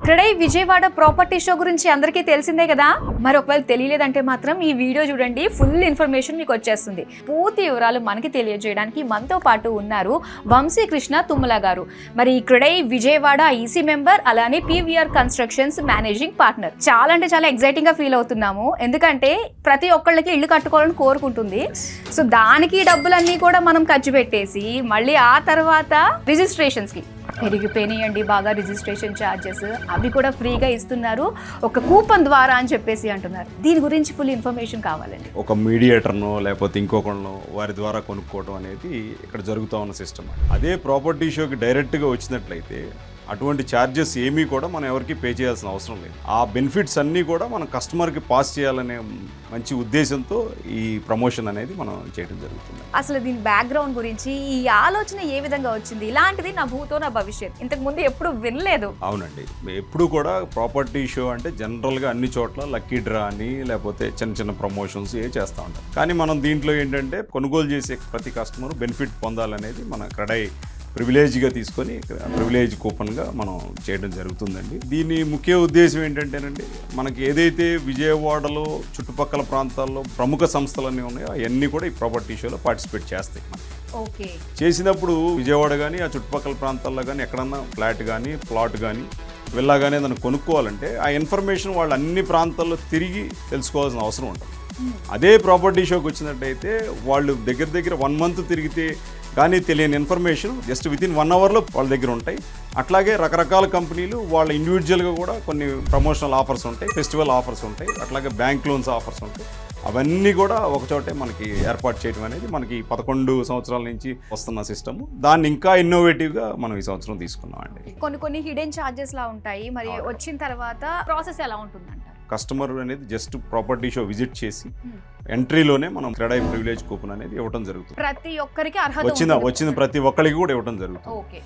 CREDAI Vijayawada property show గురించి అందరికీ తెలిసిందే కదా. మరి ఒకవేళ తెలియలేదంటే మాత్రం ఈ వీడియో చూడండి, ఫుల్ ఇన్ఫర్మేషన్ మీకు వచ్చేస్తుంది. పూర్తి వివరాలు మనకి తెలియజేయడానికి మనతో పాటు ఉన్నారు వంశీకృష్ణ తుమ్మల గారు. మరి ఈ క్రెడై విజయవాడ ఈసీ మెంబర్, అలానే పీవీఆర్ కన్స్ట్రక్షన్స్ మేనేజింగ్ పార్ట్నర్. చాలా అంటే చాలా ఎక్సైటింగ్ గా ఫీల్ అవుతున్నాము, ఎందుకంటే ప్రతి ఒక్కళ్ళకి ఇల్లు కట్టుకోవాలని కోరుకుంటుంది. సో దానికి డబ్బులన్నీ కూడా మనం ఖర్చు పెట్టేసి మళ్ళీ ఆ తర్వాత రిజిస్ట్రేషన్స్ కి పెరిగిపోయినాయండి బాగా రిజిస్ట్రేషన్ ఛార్జెస్, అవి కూడా ఫ్రీగా ఇస్తున్నారు ఒక కూపన్ ద్వారా అని చెప్పేసి అంటున్నారు. దీని గురించి ఫుల్ ఇన్ఫర్మేషన్ కావాలండి. ఒక మీడియేటర్నో లేకపోతే ఇంకొకళ్ళనో వారి ద్వారా కొనుక్కోవడం అనేది ఇక్కడ జరుగుతూ ఉన్న సిస్టమ్. అదే ప్రాపర్టీ షోకి డైరెక్ట్గా వచ్చినట్లయితే అటువంటి ఛార్జెస్ ఏమీ కూడా మనం ఎవరికి పే చేయాల్సిన అవసరం లేదు. ఆ బెనిఫిట్స్ అన్నీ కూడా మనం కస్టమర్కి పాస్ చేయాలనే మంచి ఉద్దేశంతో ఈ ప్రమోషన్ అనేది మనం చేయడం జరుగుతుంది. అసలు దీని బ్యాక్గ్రౌండ్ గురించి, ఈ ఆలోచన ఏ విధంగా వచ్చింది? ఇలాంటిది నా భూతో నా భవిష్యత్, ఇంతకు ముందు ఎప్పుడు వినలేదు. అవునండి, ఎప్పుడు కూడా ప్రాపర్టీ షో అంటే జనరల్గా అన్ని చోట్ల లక్కీ డ్రా అని లేకపోతే చిన్న చిన్న ప్రమోషన్స్ ఏ చేస్తూ ఉంటాం. కానీ మనం దీంట్లో ఏంటంటే కొనుగోలు చేసే ప్రతి కస్టమర్ బెనిఫిట్ పొందాలనేది మన క్రెడై ప్రివిలేజ్గా తీసుకొని ప్రివిలేజ్ కూపన్గా మనం చేయడం జరుగుతుందండి. దీని ముఖ్య ఉద్దేశం ఏంటంటేనండి, మనకి ఏదైతే విజయవాడలో చుట్టుపక్కల ప్రాంతాల్లో ప్రముఖ సంస్థలన్నీ ఉన్నాయో అవన్నీ కూడా ఈ ప్రాపర్టీ షోలో పార్టిసిపేట్ చేస్తాయి. ఓకే, చేసినప్పుడు విజయవాడ కానీ ఆ చుట్టుపక్కల ప్రాంతాల్లో కానీ ఎక్కడన్నా ఫ్లాట్ కానీ ప్లాట్ కానీ విల్లా కానీ ఏదైనా కొనుక్కోవాలంటే ఆ ఇన్ఫర్మేషన్ వాళ్ళు అన్ని ప్రాంతాల్లో తిరిగి తెలుసుకోవాల్సిన అవసరం ఉంటుంది. అదే ప్రాపర్టీ షోకి వచ్చినట్టయితే వాళ్ళు దగ్గర 1 month తిరిగితే కానీ తెలియని ఇన్ఫర్మేషన్ జస్ట్ వితిన్ 1 hourలో వాళ్ళ దగ్గర ఉంటాయి. అట్లాగే రకరకాల కంపెనీలు వాళ్ళ ఇండివిజువల్గా కూడా కొన్ని ప్రమోషనల్ ఆఫర్స్ ఉంటాయి, ఫెస్టివల్ ఆఫర్స్ ఉంటాయి, అట్లాగే బ్యాంక్ లోన్స్ ఆఫర్స్ ఉంటాయి. అవన్నీ కూడా ఒకచోటే మనకి ఏర్పాటు చేయడం అనేది మనకి 11 సంవత్సరాల నుంచి వస్తున్న సిస్టమ్. దాన్ని ఇంకా ఇన్నోవేటివ్గా మనం ఈ సంవత్సరం తీసుకున్నాం అండి. కొన్ని హిడెన్ ఛార్జెస్ లా ఉంటాయి, మరి వచ్చిన తర్వాత ప్రాసెస్ ఎలా ఉంటుందంట? కస్టమర్ అనేది జస్ట్ ప్రాపర్టీ షో విజిట్ చేసి ఎంట్రీలోనే మనం క్రెడై ప్రివిలేజ్ కూపన్ అనేది ఇవ్వడం జరుగుతుంది. ప్రతి ఒక్కరికి వచ్చిన ప్రతి ఒక్కరికి కూడా ఇవ్వడం జరుగుతుంది. ఓకే,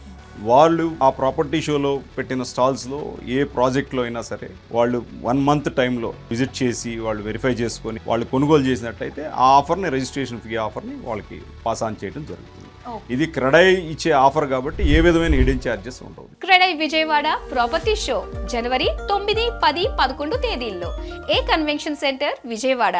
వాళ్ళు ఆ ప్రాపర్టీ షోలో పెట్టిన స్టాల్స్లో ఏ ప్రాజెక్ట్లో అయినా సరే వాళ్ళు 1 month టైంలో విజిట్ చేసి వాళ్ళు వెరిఫై చేసుకొని వాళ్ళు కొనుగోలు చేసినట్లయితే ఆ ఆఫర్ని, రిజిస్ట్రేషన్ ఫీ ఆఫర్ని వాళ్ళకి పాస్ ఆన్ చేయడం జరుగుతుంది. ఇది క్రెడై ఇచ్చే ఆఫర్ కాబట్టి ఏ విధమైన హిడెన్ ఛార్జెస్ ఉండవు. క్రెడై విజయవాడ ప్రాపర్టీ షో జనవరి 9, 10, 11 తేదీల్లో ఏ కన్వెన్షన్ సెంటర్ విజయవాడ.